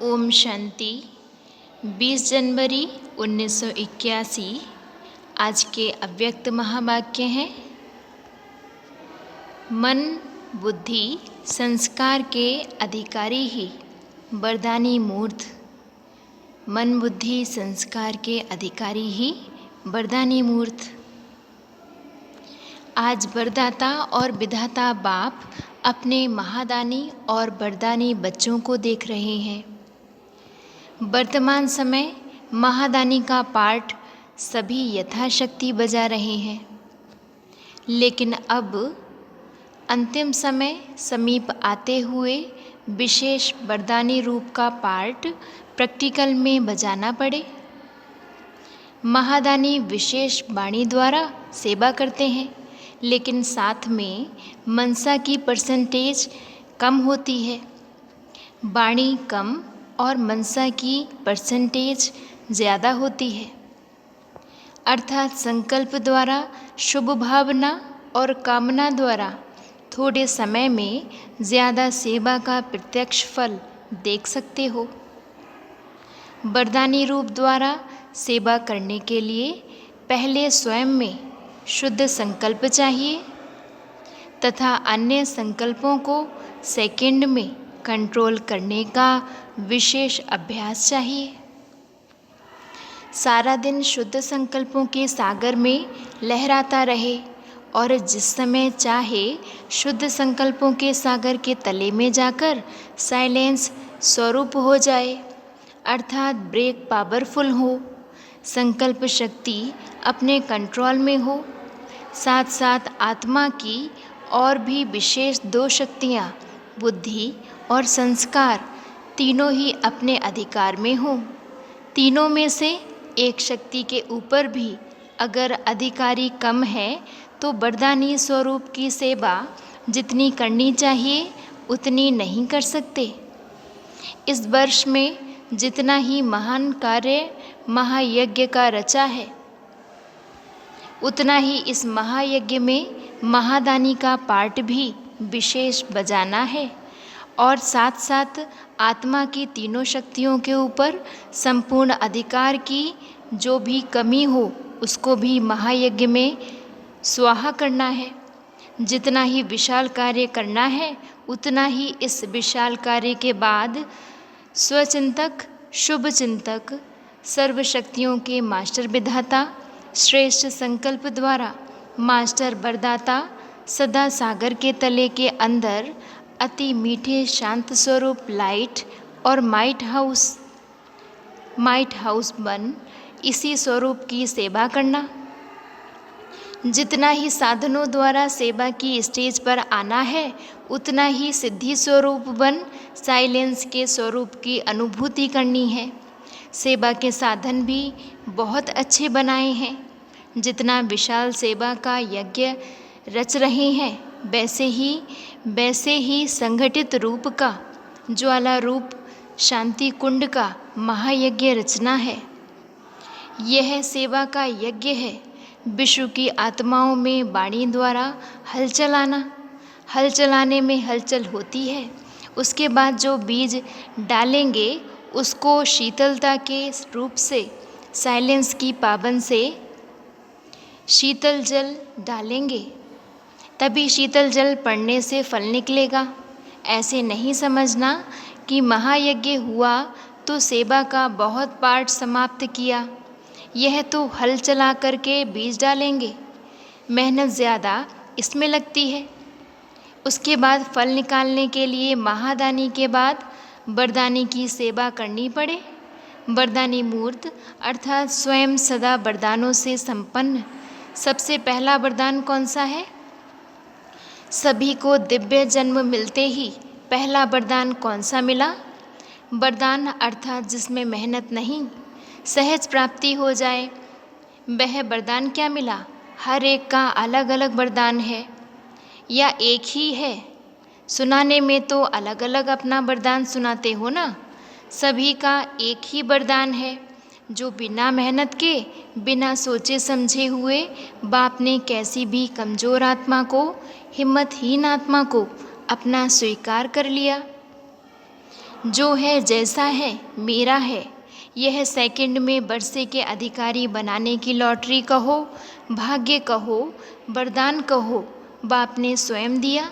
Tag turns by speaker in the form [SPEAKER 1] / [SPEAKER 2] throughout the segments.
[SPEAKER 1] ओम शांति। 20 जनवरी 1981 आज के अव्यक्त महावाक्य हैं। मन बुद्धि संस्कार के अधिकारी ही वरदानी मूर्त। मन बुद्धि संस्कार के अधिकारी ही वरदानी मूर्त। आज वरदाता और विधाता बाप अपने महादानी और वरदानी बच्चों को देख रहे हैं। वर्तमान समय महादानी का पाठ सभी यथाशक्ति बजा रहे हैं, लेकिन अब अंतिम समय समीप आते हुए विशेष वरदानी रूप का पाठ प्रैक्टिकल में बजाना पड़े। महादानी विशेष वाणी द्वारा सेवा करते हैं, लेकिन साथ में मनसा की परसेंटेज कम होती है। वाणी कम और मनसा की परसेंटेज ज़्यादा होती है, अर्थात संकल्प द्वारा शुभ भावना और कामना द्वारा थोड़े समय में ज़्यादा सेवा का प्रत्यक्ष फल देख सकते हो। वरदानी रूप द्वारा सेवा करने के लिए पहले स्वयं में शुद्ध संकल्प चाहिए तथा अन्य संकल्पों को सेकंड में कंट्रोल करने का विशेष अभ्यास चाहिए। सारा दिन शुद्ध संकल्पों के सागर में लहराता रहे और जिस समय चाहे शुद्ध संकल्पों के सागर के तले में जाकर साइलेंस स्वरूप हो जाए, अर्थात ब्रेक पावरफुल हो, संकल्प शक्ति अपने कंट्रोल में हो, साथ साथ आत्मा की और भी विशेष दो शक्तियाँ बुद्धि और संस्कार तीनों ही अपने अधिकार में हों। तीनों में से एक शक्ति के ऊपर भी अगर अधिकारी कम है तो वरदानी स्वरूप की सेवा जितनी करनी चाहिए उतनी नहीं कर सकते। इस वर्ष में जितना ही महान कार्य महायज्ञ का रचा है, उतना ही इस महायज्ञ में महादानी का पाठ भी विशेष बजाना है और साथ साथ आत्मा की तीनों शक्तियों के ऊपर संपूर्ण अधिकार की जो भी कमी हो उसको भी महायज्ञ में स्वाहा करना है। जितना ही विशाल कार्य करना है उतना ही इस विशाल कार्य के बाद स्वचिंतक शुभ चिंतक सर्वशक्तियों के मास्टर विधाता श्रेष्ठ संकल्प द्वारा मास्टर वरदाता सदा सागर के तले के अंदर अति मीठे शांत स्वरूप लाइट और माइट हाउस बन इसी स्वरूप की सेवा करना। जितना ही साधनों द्वारा सेवा की स्टेज पर आना है उतना ही सिद्धि स्वरूप बन साइलेंस के स्वरूप की अनुभूति करनी है। सेवा के साधन भी बहुत अच्छे बनाए हैं। जितना विशाल सेवा का यज्ञ रच रहे हैं वैसे ही संगठित रूप का ज्वाला रूप शांति कुंड का महायज्ञ रचना है। यह सेवा का यज्ञ है। विश्व की आत्माओं में वाणी द्वारा हल चलाने में हलचल होती है। उसके बाद जो बीज डालेंगे उसको शीतलता के रूप से साइलेंस की पावन से शीतल जल डालेंगे, तभी शीतल जल पड़ने से फल निकलेगा। ऐसे नहीं समझना कि महायज्ञ हुआ तो सेवा का बहुत पार्ट समाप्त किया। यह तो हल चला करके बीज डालेंगे, मेहनत ज़्यादा इसमें लगती है। उसके बाद फल निकालने के लिए महादानी के बाद वरदानी की सेवा करनी पड़े। वरदानी मूर्त अर्थात स्वयं सदा वरदानों से संपन्न। सबसे पहला वरदान कौन सा है? सभी को दिव्य जन्म मिलते ही पहला वरदान कौन सा मिला? वरदान अर्थात जिसमें मेहनत नहीं, सहज प्राप्ति हो जाए। वह वरदान क्या मिला? हर एक का अलग अलग वरदान है या एक ही है? सुनाने में तो अलग अलग अपना वरदान सुनाते हो ना। सभी का एक ही वरदान है जो बिना मेहनत के बिना सोचे समझे हुए बाप ने कैसी भी कमज़ोर आत्मा को हिम्मतहीन आत्मा को अपना स्वीकार कर लिया। जो है जैसा है मेरा है, यह सेकंड में वर्षे के अधिकारी बनाने की लॉटरी कहो, भाग्य कहो, वरदान कहो, बाप ने स्वयं दिया।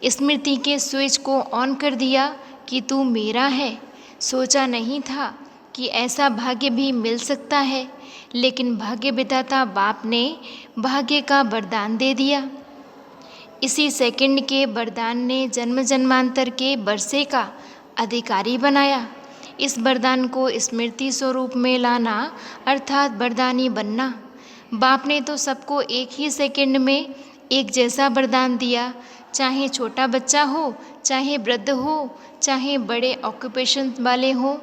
[SPEAKER 1] स्मृति के स्विच को ऑन कर दिया कि तू मेरा है। सोचा नहीं था कि ऐसा भाग्य भी मिल सकता है, लेकिन भाग्य विधाता बाप ने भाग्य का वरदान दे दिया। इसी सेकंड के वरदान ने जन्म जन्मांतर के वर्षे का अधिकारी बनाया। इस वरदान को स्मृति स्वरूप में लाना अर्थात वरदानी बनना। बाप ने तो सबको एक ही सेकंड में एक जैसा वरदान दिया, चाहे छोटा बच्चा हो, चाहे वृद्ध हो, चाहे बड़े ऑक्यूपेशन वाले हो,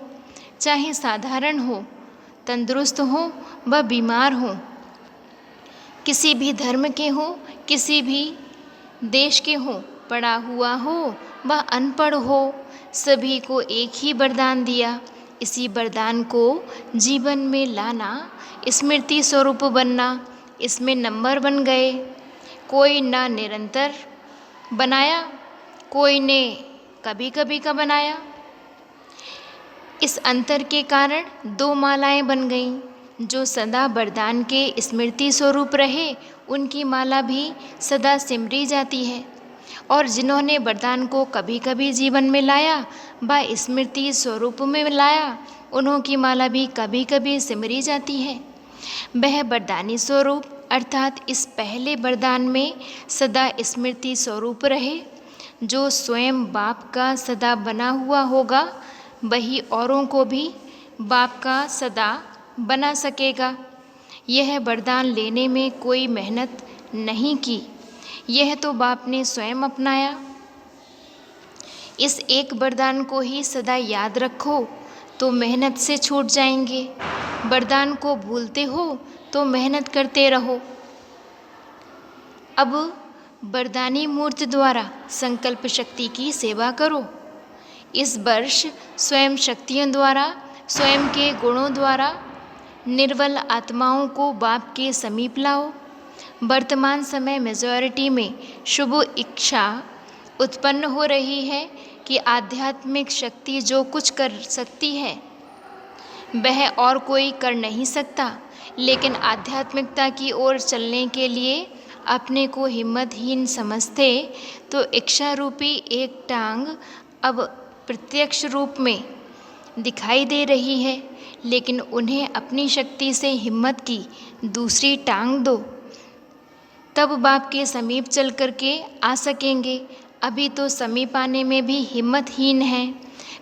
[SPEAKER 1] चाहे साधारण हो, तंदुरुस्त हो व बीमार हो, किसी भी धर्म के हो, किसी भी देश के हो, पढ़ा हुआ हो व अनपढ़ हो, सभी को एक ही वरदान दिया। इसी वरदान को जीवन में लाना, स्मृति स्वरूप बनना, इसमें नंबर बन गए। कोई ना निरंतर बनाया, कोई ने कभी कभी का बनाया। इस अंतर के कारण दो मालाएं बन गईं। जो सदा वरदान के स्मृति स्वरूप रहे, उनकी माला भी सदा सिमरी जाती है, और जिन्होंने वरदान को कभी कभी जीवन में लाया व स्मृति स्वरूप में लाया, उन्हों की माला भी कभी कभी सिमरी जाती है। वह वरदानी स्वरूप अर्थात इस पहले वरदान में सदा स्मृति स्वरूप रहे। जो स्वयं बाप का सदा बना हुआ होगा, वही औरों को भी बाप का सदा बना सकेगा। यह वरदान लेने में कोई मेहनत नहीं की, यह तो बाप ने स्वयं अपनाया। इस एक वरदान को ही सदा याद रखो तो मेहनत से छूट जाएंगे। वरदान को भूलते हो तो मेहनत करते रहो। अब वरदानी मूर्ति द्वारा संकल्प शक्ति की सेवा करो। इस वर्ष स्वयं शक्तियों द्वारा, स्वयं के गुणों द्वारा निर्बल आत्माओं को बाप के समीप लाओ। वर्तमान समय मेजॉरिटी में शुभ इच्छा उत्पन्न हो रही है कि आध्यात्मिक शक्ति जो कुछ कर सकती है वह और कोई कर नहीं सकता, लेकिन आध्यात्मिकता की ओर चलने के लिए अपने को हिम्मतहीन समझते तो इच्छा रूपी एक टांग अब प्रत्यक्ष रूप में दिखाई दे रही है, लेकिन उन्हें अपनी शक्ति से हिम्मत की दूसरी टांग दो, तब बाप के समीप चल कर के आ सकेंगे। अभी तो समीप आने में भी हिम्मतहीन हैं।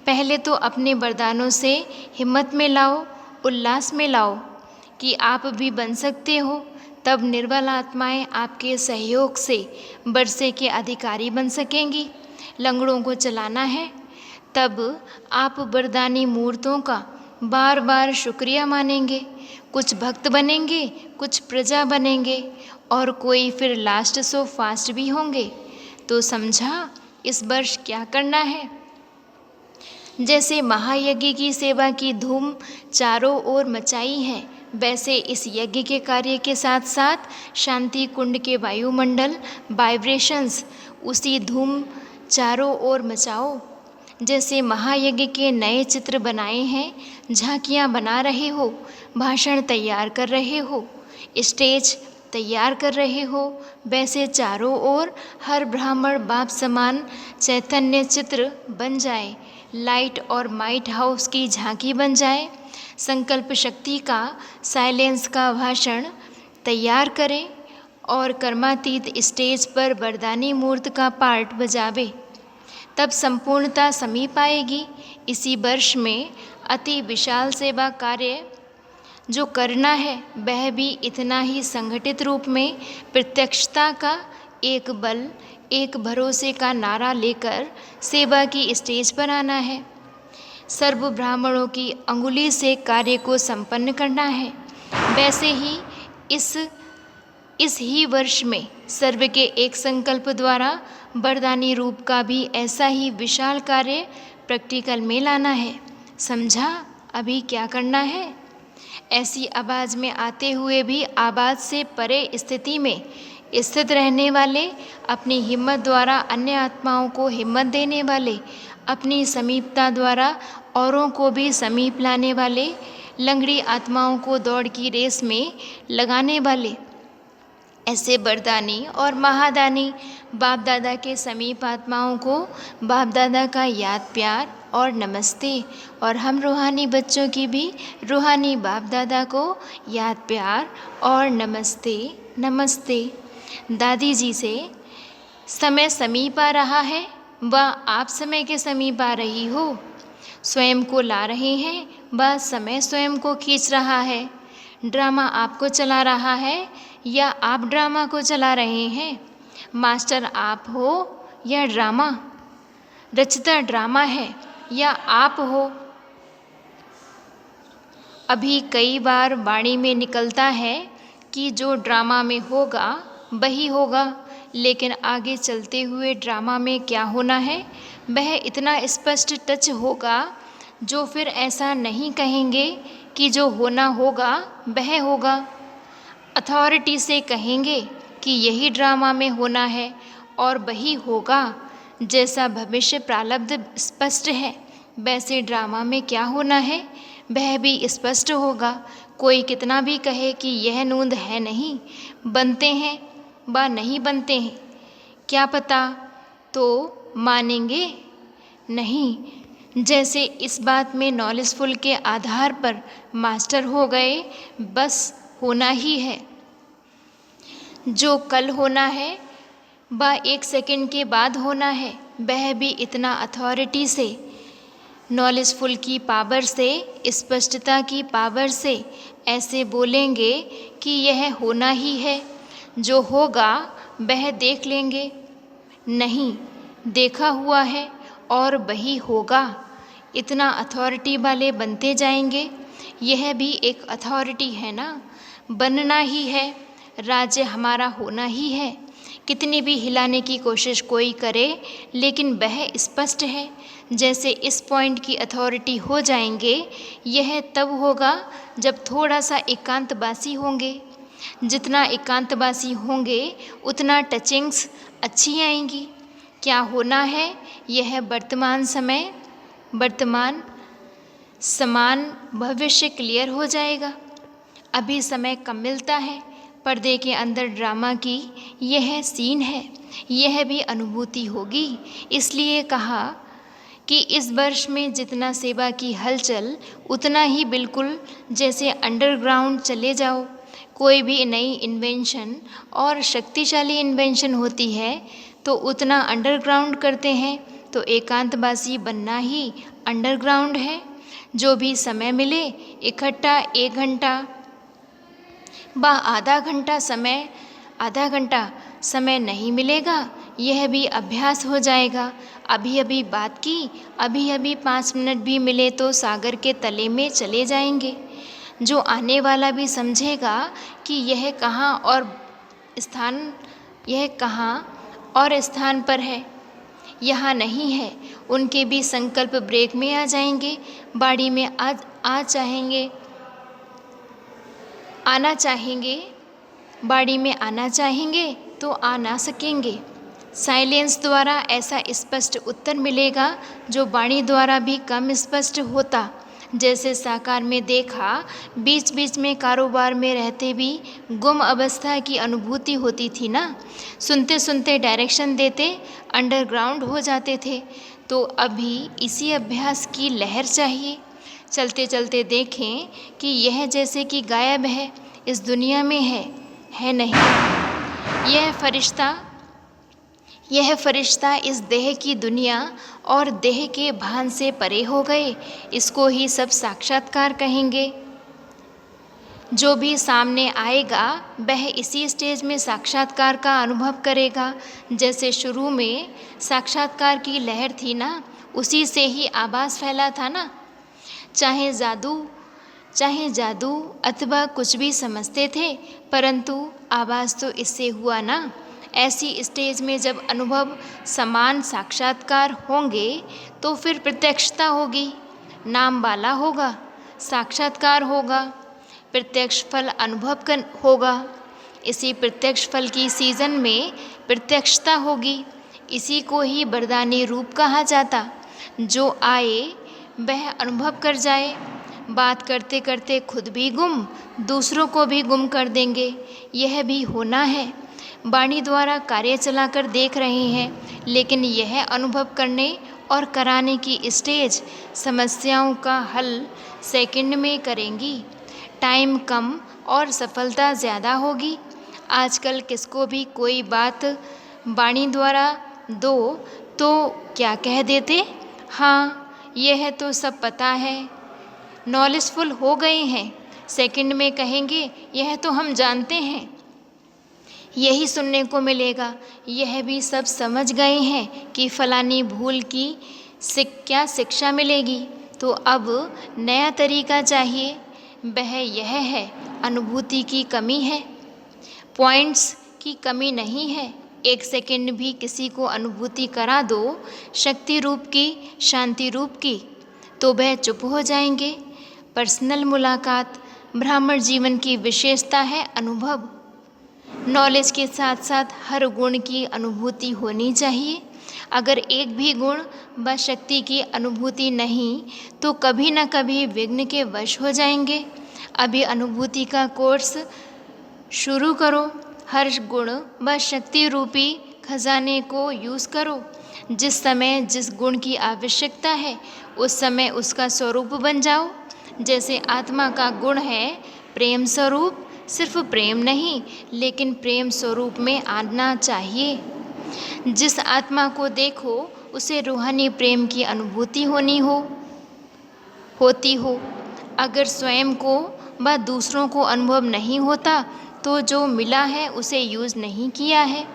[SPEAKER 1] पहले तो अपने वरदानों से हिम्मत में लाओ, उल्लास में लाओ कि आप भी बन सकते हो। तब निर्बल आत्माएं आपके सहयोग से वर्षे के अधिकारी बन सकेंगी। लंगड़ों को चलाना है, तब आप वरदानी मूर्तों का बार बार शुक्रिया मानेंगे। कुछ भक्त बनेंगे, कुछ प्रजा बनेंगे, और कोई फिर लास्ट सो फास्ट भी होंगे। तो समझा इस वर्ष क्या करना है। जैसे महायज्ञ की सेवा की धूम चारों ओर मचाई है, वैसे इस यज्ञ के कार्य के साथ साथ शांति कुंड के वायुमंडल वाइब्रेशंस उसी धूम चारों ओर मचाओ। जैसे महायज्ञ के नए चित्र बनाए हैं, झांकियाँ बना रहे हो, भाषण तैयार कर रहे हो, स्टेज तैयार कर रहे हो, वैसे चारों ओर हर ब्राह्मण बाप समान चैतन्य चित्र बन जाए, लाइट और माइट हाउस की झांकी बन जाए। संकल्प शक्ति का साइलेंस का भाषण तैयार करें और कर्मातीत स्टेज पर वरदानी मूर्त का पार्ट बजावे, तब संपूर्णता समीप आएगी। इसी वर्ष में अति विशाल सेवा कार्य जो करना है वह भी इतना ही संगठित रूप में प्रत्यक्षता का एक बल, एक भरोसे का नारा लेकर सेवा की स्टेज पर आना है। सर्व ब्राह्मणों की अंगुली से कार्य को संपन्न करना है। वैसे ही इस ही वर्ष में सर्व के एक संकल्प द्वारा वरदानी रूप का भी ऐसा ही विशाल कार्य प्रैक्टिकल में लाना है। समझा अभी क्या करना है। ऐसी आवाज़ में आते हुए भी आवाज़ से परे स्थिति में स्थित रहने वाले, अपनी हिम्मत द्वारा अन्य आत्माओं को हिम्मत देने वाले, अपनी समीपता द्वारा औरों को भी समीप लाने वाले, लंगड़ी आत्माओं को दौड़ की रेस में लगाने वाले, ऐसे वरदानी और महादानी बाप दादा के समीप आत्माओं को बाप दादा का याद प्यार और नमस्ते। और हम रूहानी बच्चों की भी रूहानी बाप दादा को याद प्यार और नमस्ते नमस्ते। दादी जी से समय समीप आ रहा है, व आप समय के समीप आ रही हो। स्वयं को ला रहे हैं, व समय स्वयं को खींच रहा है। ड्रामा आपको चला रहा है या आप ड्रामा को चला रहे हैं। मास्टर आप हो या ड्रामा, रचता ड्रामा है या आप हो। अभी कई बार वाणी में निकलता है कि जो ड्रामा में होगा वही होगा, लेकिन आगे चलते हुए ड्रामा में क्या होना है वह इतना स्पष्ट टच होगा, जो फिर ऐसा नहीं कहेंगे कि जो होना होगा वह होगा। अथॉरिटी से कहेंगे कि यही ड्रामा में होना है और वही होगा। जैसा भविष्य प्रारब्ध स्पष्ट है, वैसे ड्रामा में क्या होना है वह भी स्पष्ट होगा। कोई कितना भी कहे कि यह नूंद है नहीं, बनते हैं व नहीं बनते हैं, क्या पता, तो मानेंगे नहीं। जैसे इस बात में नॉलेजफुल के आधार पर मास्टर हो गए, बस होना ही है। जो कल होना है व 1 सेकंड के बाद होना है, वह भी इतना अथॉरिटी से, नॉलेजफुल की पावर से, स्पष्टता की पावर से ऐसे बोलेंगे कि यह होना ही है। जो होगा वह देख लेंगे, नहीं देखा हुआ है और वही होगा। इतना अथॉरिटी वाले बनते जाएंगे। यह भी एक अथॉरिटी है ना, बनना ही है। राज्य हमारा होना ही है। कितनी भी हिलाने की कोशिश कोई करे, लेकिन वह स्पष्ट है। जैसे इस पॉइंट की अथॉरिटी हो जाएंगे, यह तब होगा जब थोड़ा सा एकांतवासी होंगे। जितना एकांतवासी होंगे उतना टचिंग्स अच्छी आएंगी। क्या होना है, यह वर्तमान समय, वर्तमान समान भविष्य क्लियर हो जाएगा। अभी समय कम मिलता है, पर्दे के अंदर ड्रामा की यह सीन है, यह भी अनुभूति होगी। इसलिए कहा कि इस वर्ष में जितना सेवा की हलचल, उतना ही बिल्कुल जैसे अंडरग्राउंड चले जाओ। कोई भी नई इन्वेंशन और शक्तिशाली इन्वेंशन होती है तो उतना अंडरग्राउंड करते हैं। तो एकांतवासी बनना ही अंडरग्राउंड है। जो भी समय मिले, इकट्ठा 1 घंटा व आधा घंटा समय नहीं मिलेगा, यह भी अभ्यास हो जाएगा। अभी अभी बात की, अभी अभी 5 मिनट भी मिले तो सागर के तले में चले जाएंगे। जो आने वाला भी समझेगा कि यह कहाँ और स्थान पर है, यहाँ नहीं है, उनके भी संकल्प ब्रेक में आ जाएंगे। बाड़ी में बाड़ी में आना चाहेंगे तो आ ना सकेंगे। साइलेंस द्वारा ऐसा स्पष्ट उत्तर मिलेगा जो वाणी द्वारा भी कम स्पष्ट होता। जैसे साकार में देखा, बीच बीच में कारोबार में रहते भी गुम अवस्था की अनुभूति होती थी ना। सुनते सुनते डायरेक्शन देते अंडरग्राउंड हो जाते थे। तो अभी इसी अभ्यास की लहर चाहिए। चलते चलते देखें कि यह जैसे कि गायब है, इस दुनिया में है नहीं। यह फरिश्ता इस देह की दुनिया और देह के भान से परे हो गए। इसको ही सब साक्षात्कार कहेंगे। जो भी सामने आएगा वह इसी स्टेज में साक्षात्कार का अनुभव करेगा। जैसे शुरू में साक्षात्कार की लहर थी ना, उसी से ही आभास फैला था ना। चाहे जादू अथवा कुछ भी समझते थे, परंतु आभास तो इससे हुआ ना। ऐसी स्टेज में जब अनुभव समान साक्षात्कार होंगे तो फिर प्रत्यक्षता होगी, नाम वाला होगा, साक्षात्कार होगा, प्रत्यक्ष फल अनुभव होगा। इसी प्रत्यक्ष फल की सीजन में प्रत्यक्षता होगी। इसी को ही वरदानी रूप कहा जाता। जो आए वह अनुभव कर जाए। बात करते करते खुद भी गुम, दूसरों को भी गुम कर देंगे, यह भी होना है। वाणी द्वारा कार्य चलाकर देख रहे हैं, लेकिन यह अनुभव करने और कराने की स्टेज समस्याओं का हल सेकंड में करेंगी। टाइम कम और सफलता ज़्यादा होगी। आजकल किसको भी कोई बात वाणी द्वारा दो तो क्या कह देते, हाँ यह तो सब पता है, नॉलेजफुल हो गए हैं। सेकंड में कहेंगे यह तो हम जानते हैं। यही सुनने को मिलेगा, यह भी सब समझ गए हैं कि फलानी भूल की क्या शिक्षा मिलेगी। तो अब नया तरीका चाहिए, वह यह है अनुभूति की कमी है, पॉइंट्स की कमी नहीं है। एक सेकंड भी किसी को अनुभूति करा दो शक्ति रूप की, शांति रूप की, तो वह चुप हो जाएंगे। पर्सनल मुलाकात ब्राह्मण जीवन की विशेषता है अनुभव। नॉलेज के साथ साथ हर गुण की अनुभूति होनी चाहिए। अगर एक भी गुण व शक्ति की अनुभूति नहीं तो कभी न कभी विघ्न के वश हो जाएंगे। अभी अनुभूति का कोर्स शुरू करो। हर गुण व शक्ति रूपी खजाने को यूज़ करो। जिस समय जिस गुण की आवश्यकता है उस समय उसका स्वरूप बन जाओ। जैसे आत्मा का गुण है प्रेम स्वरूप, सिर्फ प्रेम नहीं लेकिन प्रेम स्वरूप में आना चाहिए। जिस आत्मा को देखो उसे रूहानी प्रेम की अनुभूति होती हो। अगर स्वयं को व दूसरों को अनुभव नहीं होता तो जो मिला है उसे यूज़ नहीं किया है।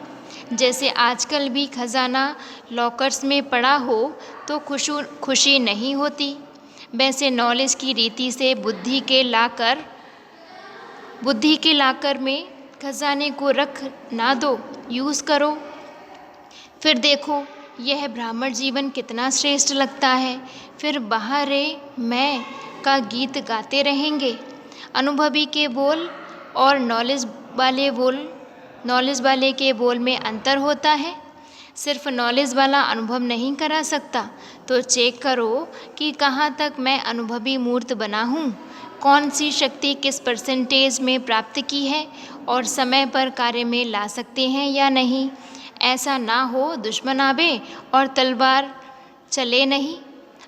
[SPEAKER 1] जैसे आजकल भी खजाना लॉकर्स में पड़ा हो तो खुशी नहीं होती, वैसे नॉलेज की रीति से बुद्धि के लाकर में खजाने को रख ना दो, यूज़ करो। फिर देखो यह ब्राह्मण जीवन कितना श्रेष्ठ लगता है। फिर बाहर मैं का गीत गाते रहेंगे। अनुभवी के बोल और नॉलेज वाले के बोल में अंतर होता है। सिर्फ नॉलेज वाला अनुभव नहीं करा सकता, तो चेक करो कि कहाँ तक मैं अनुभवी मूर्त बना हूँ, कौन सी शक्ति किस परसेंटेज में प्राप्त की है और समय पर कार्य में ला सकते हैं या नहीं। ऐसा ना हो दुश्मन आवे और तलवार चले नहीं,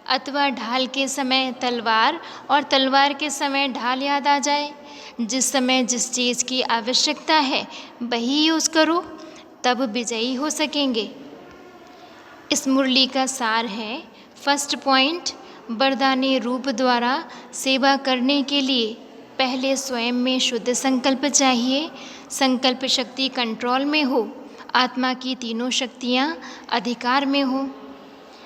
[SPEAKER 1] अथवा ढाल के समय तलवार और तलवार के समय ढाल याद आ जाए। जिस समय जिस चीज़ की आवश्यकता है वही यूज़ करो, तब विजयी हो सकेंगे। इस मुरली का सार है, फर्स्ट पॉइंट, वरदानी रूप द्वारा सेवा करने के लिए पहले स्वयं में शुद्ध संकल्प चाहिए। संकल्प शक्ति कंट्रोल में हो, आत्मा की तीनों शक्तियाँ अधिकार में हो।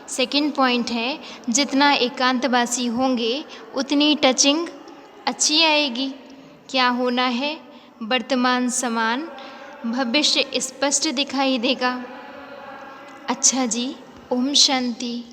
[SPEAKER 1] सेकंड पॉइंट है, जितना एकांतवासी होंगे उतनी टचिंग अच्छी आएगी। क्या होना है, वर्तमान समान, भविष्य स्पष्ट दिखाई देगा। अच्छा जी, ओम शांति।